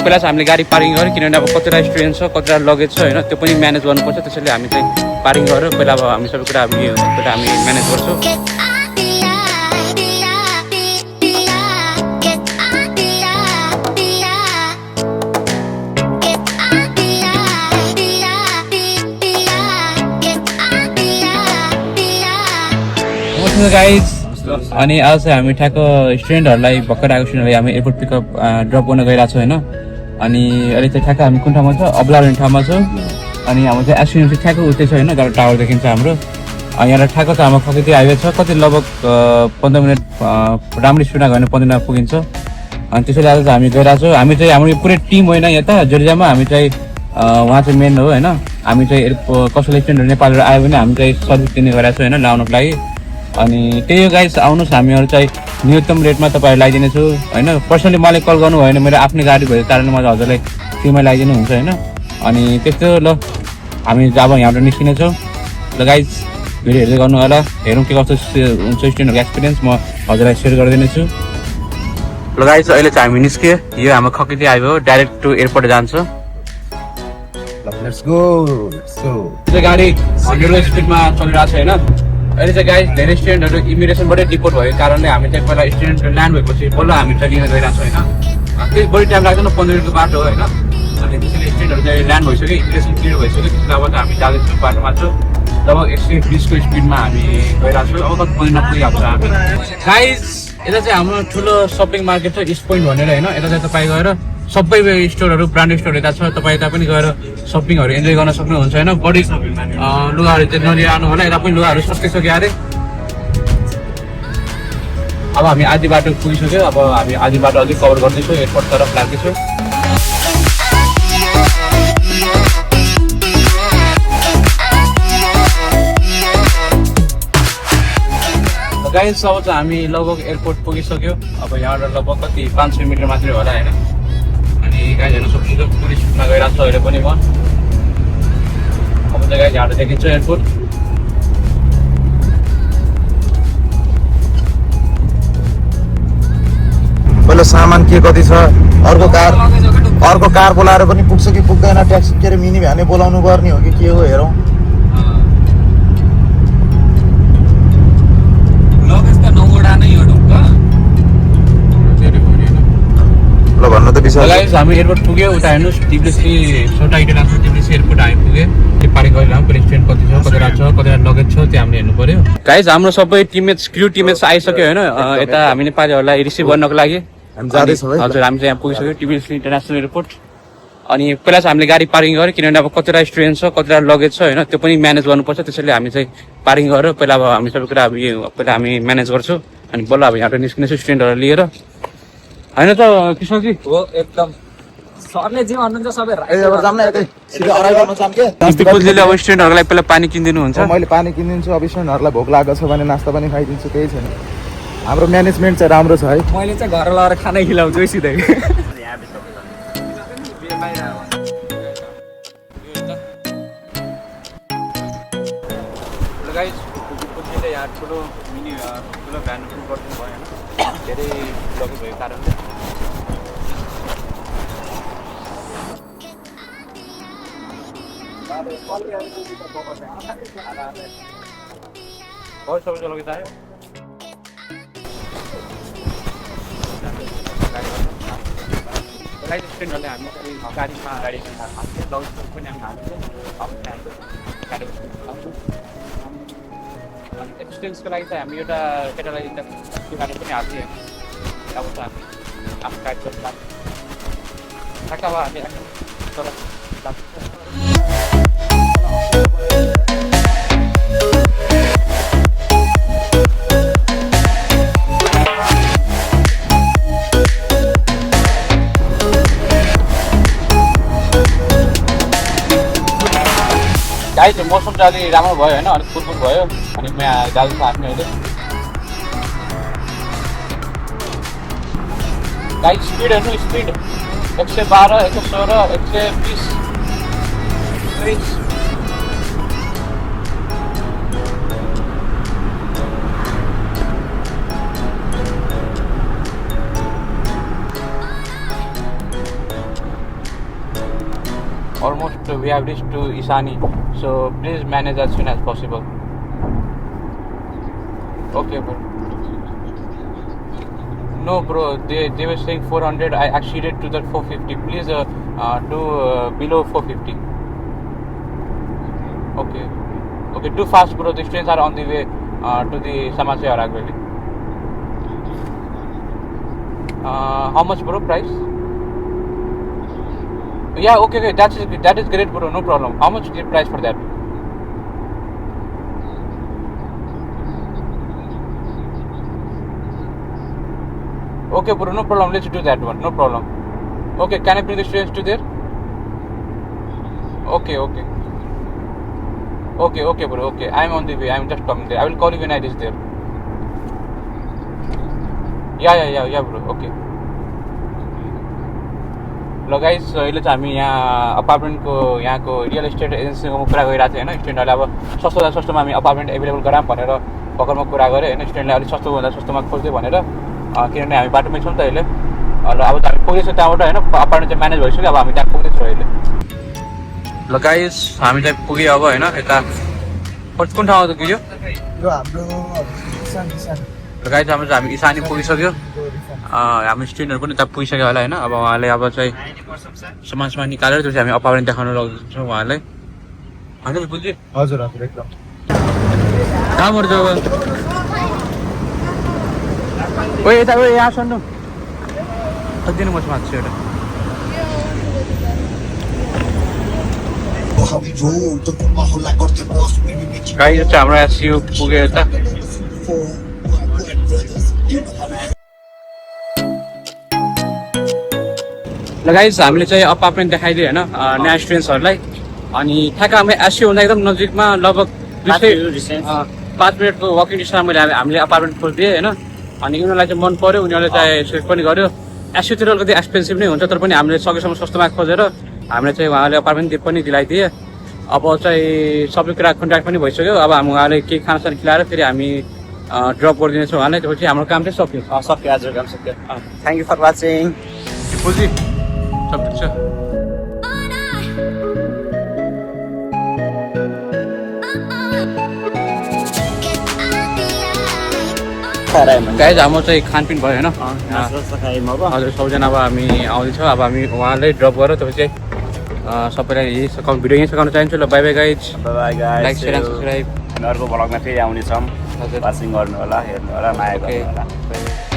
Plus हामीले गाडी parking गऱ्यो किनभने अब कतिवटा स्टुडेन्ट छ कतिवटा लगेज छ होइन त्यो पनि म्यानेज गर्नुपर्छ त्यसैले हामी चाहिँ पार्किङ गऱ्यो पहिला अब हामी सबै कुरा पहिला हामी म्यानेज गर्छौँ गाइज अनि आज चाहिँ हामी ठ्याक्क स्टुडेन्टहरूलाई भर्खर आएको स्टुडेन्टहरूलाई हामी एयरपोर्ट पिकअप ड्रप गर्न गइरहेको छौँ होइन अनि अहिले चाहिँ ठ्याक्क हामी कुन ठाउँमा छ अब्ला भन्ने ठाउँमा छौँ अनि हाम्रो चाहिँ एसयुएम चाहिँ ठ्याक्क उतै छ होइन गाडी टावर देखिन्छ हाम्रो यहाँ ठ्याक्क चाहिँ हाम्रो खकेती हाइवे छ कति लगभग 15 मिनट राम्ररी स्पिडमा गयो भने 15 मिनट पुगिन्छ अनि त्यसैले आज चाहिँ हामी गइरहेको छौँ हामी चाहिँ हाम्रो पुरै टिम होइन यता जर्जियामा हामी चाहिँ उहाँ चाहिँ मेन हो होइन हामी चाहिँ कसैले स्टुडेन्टहरू नेपालहरू आयो भने हामी चाहिँ सर्भिस दिने गइरहेको छौँ होइन ल्याउनुको लागि अनि त्यही हो गाइस आउनुहोस् हामीहरू चाहिँ न्यूनतम रेटमा तपाईँहरू लगाइदिनेछु होइन पर्सनली मलाई कल गर्नुभयो भने मेरो आफ्नै गाडी भएको कारणले म हजुरलाई फ्रीमा लगाइदिनु हुन्छ होइन अनि त्यस्तो ल हामी जब यहाँबाट निस्किनेछौँ ल गाइस भिडियो हेर्दै गर्नु होला हेरौँ के कस्तो हुन्छ स्टुडेन्टहरूको एक्सपिरियन्स म हजुरलाई सेयर गरिदिनेछु ल गाइस अहिले चाहिँ हामी निस्क्यो यो हाम्रो खकेती आयो हो डाइरेक्ट टु एयरपोर्ट जान्छ लेट्स गो गाडी 100 स्पिडमा चलिरहेको छ होइन अहिले चाहिँ गाइस धेरै स्टुडेन्टहरू इमिग्रेसनबाटै डिपोर्ट भएको कारणले हामी चाहिँ पहिला स्टुडेन्टहरू ल्यान्ड भएपछि बल्ल हामी चाहिँ लिन गइरहेको छौँ होइन त्यही बढी टाइम लाग्दैन 15 मिनटको बाटो हो होइन अनि त्यसैले स्टुडेन्टहरू चाहिँ ल्यान्ड भइसक्यो इमिग्रेसन क्लियर भइसक्यो त्यसले अब हामी जाँदैछौँ बाटोमा चाहिँ लगभग 120को स्पिडमा हामी गइरहेको छौँ अब कति महिना पुगिहाल्छ हामी गाइस यता चाहिँ हाम्रो ठुलो सपिङ मार्केट छ इस्ट पोइन्ट भनेर होइन यता चाहिँ तपाईँ गएर सबै स्टोरहरू ब्रान्डेड स्टोर यता छ तपाईँ यता पनि गएर सपिङहरू इन्जोय गर्न सक्नुहुन्छ होइन बढी लुगाहरू चाहिँ नलिरहनु होला यता पनि लुगाहरू सबै सक्यो अरे अब हामी आधी बाटो पुगिसक्यो अब हामी आधी बाटो अलिक कभर गर्दैछौँ एयरपोर्ट तरफ लाग्दैछौँ गाइस अब चाहिँ हामी लगभग एयरपोर्ट पुगिसक्यो अब यहाँबाट लगभग कति 500 मिटर मात्रै होला होइन अनि गाइस हेर्नु सक्छु पुलिस सुटमा गइरहेको छ अहिले पनि म अब चाहिँ गाइस यहाँबाट देखिन्छ एयरपोर्ट पहिला सामान के कति छ अर्को कार बोलाएर पनि पुग्छ कि पुग्दैन ट्याक्सी के अरे मिनी भ्यानै बोलाउनु पर्ने हो कि के हो हेरौँ ल भन्नु त विषय हामी एयरपोर्ट पुग्यो उता हेर्नुहोस् टिप्लेसी छोटा इन्टरनेसनल टिप्लेसी एयरपोर्ट हामी पुग्यो त्यो पार्किङ गरिरहँ प्रेसिडेन्ट कति छ कतिवटा छ कतिवटा लगेज छ त्यो हामीले हेर्नु पर्यो गाइस हाम्रो सबै टिममेट्स क्रू टिममेट्स आइसक्यो होइन यता हामी नेपालीहरूलाई रिसिभ गर्नको लागि हजुर हामी चाहिँ यहाँ पुगिसक्यो टिप्लेसी इन्टरनेसनल एयरपोर्ट अनि पहिला चाहिँ हामीले गाडी पार्किङ गऱ्यो किनभने अब कतिवटा स्टुडेन्ट छ कतिवटा लगेज छ होइन त्यो पनि म्यानेज गर्नुपर्छ त्यसैले हामी चाहिँ पार्किङ गऱ्यो पहिला अब हामी सबै कुरा पहिला हामी म्यानेज गर्छौँ अनि बल्ल अब यहाँबाट निस्किनेछु स्टुडेन्टहरू लिएर होइन त कृष्णजी हो एकदम सरले जे भन्नुहुन्छ सबै अब स्टुडेन्टहरूलाई पहिला पानी किनिदिनु हुन्छ मैले पानी किनिदिन्छु अब स्टुडेन्टहरूलाई भोक लागेको छ भने नास्ता पनि खाइदिन्छु केही छैन हाम्रो म्यानेजमेन्ट चाहिँ राम्रो छ है मैले चाहिँ घर लगाएर खाना खिलाउँछु है सिधै यहाँ ठुलो भ्यान गरिदिनु भयो होइन धेरै लगेज भएको कारणले सबैको लगेज आयो स्टुडेन्टहरूले हामी गाडीमा लगेज पनि हामी स्टुडेन्ट्सको लागि चाहिँ हामी एउटा केटालाई दुकान पनि हाल्थ्यौँ अब चाहिँ हामी आफ्नो गाडी ठ्याक्क अब हामी तर गाइस मौसम चाहिँ अलि राम्रो भयो होइन अलिक फुलफुल भयो अनि म यहाँ जाँदैछ आफ्नो अहिले गाइस स्पिड हेर्नु speed 112 116 120 we have reached to Isani, so please manage as soon as possible. Okay, bro. No, bro. They were saying 400. I exceeded to that 450. Please do below 450. Okay. Okay. Too fast, bro. The trains are on the way to the Samasya Aragveli. How much, bro? Price? Yeah. Okay. Okay. That is great, bro. No problem. How much is the price for that? Okay, bro, no problem. Let's do that one. No problem. Okay, can I bring the students to there? Okay, okay. Okay, okay, bro. Okay, I'm on the way. I'm just coming there. I will call you when I reach there. Yeah, bro. Okay. ल guys अहिले चाहिँ हामी यहाँ अपार्टमेन्टको यहाँको real estate एजेन्सीको कुरा गरिरहेको थिएँ होइन स्टुडेन्टहरूले अब सस्तोमा हामी अपार्टमेन्ट एभाइलेबल गराऊँ भनेर भर्खरमा कुरा गरेँ होइन स्टुडेन्टले अलिक सस्तोभन्दा सस्तोमा खोज्दै भनेर किनभने हामी बाटोमै छौँ नि त अहिले र अब त हामी पुगेछौँ त्यहाँबाट होइन अपार्टमेन्ट चाहिँ म्यानेज भइसक्यो अब हामी त्यहाँ पुग्दैछौँ अहिले ल गाइस हामी चाहिँ पुग्यो अब होइन यता कुन ठाउँमा त पुग्यो यो हाम्रो ल गाइस हामी इसानी पुगिसक्यो हामी स्टुडेन्टहरू पनि त्यहाँ पुगिसक्यो होला होइन अब उहाँले अब चाहिँ समाजमा निकालेर त्यो चाहिँ हामी अपार्टमेन्ट देखाउन लग्छौँ उहाँलाई होइन बुझ्यो हजुर हजुर एकदम कहाँबाट जाऊ ओ यता ओ यहाँ सुन्नु दिनु म समाज छु एउटा गाई चाहिँ हाम्रो एसयु पुग्यो यता ल गाइस हामीले चाहिँ अपार्टमेन्ट देखाइदियो होइन नयाँ स्टुडेन्ट्सहरूलाई अनि ठ्याक्क हामी एसयु हुँदा एकदम नजिकमा लगभग 5 मिनटको वकिङ डिस्टेन्समा हामीले अपार्टमेन्ट खोलिदिएँ होइन अनि उनीहरूलाई चाहिँ मन पऱ्यो उनीहरूले चाहिँ सेलेक्ट पनि गर्यो एसयुतिर अलिकति एक्सपेन्सिभ नै हुन्छ तर पनि हामीले सकेसम्म सस्तोमा खोजेर हामीले चाहिँ उहाँले अपार्टमेन्ट पनि दिलाइदिए अब चाहिँ सबै कुरा कन्ट्याक्ट पनि भइसक्यो अब हामी उहाँले केही खानासाना खिलाएर फेरि हामी ड्रप गरिदिनेछौँ उहाँलाई त्यसपछि हाम्रो काम चाहिँ सक्यो सक्यो आज काम सक्यो थ्याङ्क यू फर वाचिङ बुझी सब ठिक छ गाइज हाम्रो चाहिँ खानपिन भयो होइन हजुर सबैजना अब हामी आउँदैछौँ अब हामी उहाँलाई ड्रप गरेर त्यसपछि सबैलाई यही भिडियो यहीँ सघाउन चाहन्छु ल by by guys like share and subscribe अर्को भ्लगमा फेरि आउनेछौँ वाचिङ गर्नु होला हेर्नु होला माया गर्नु होला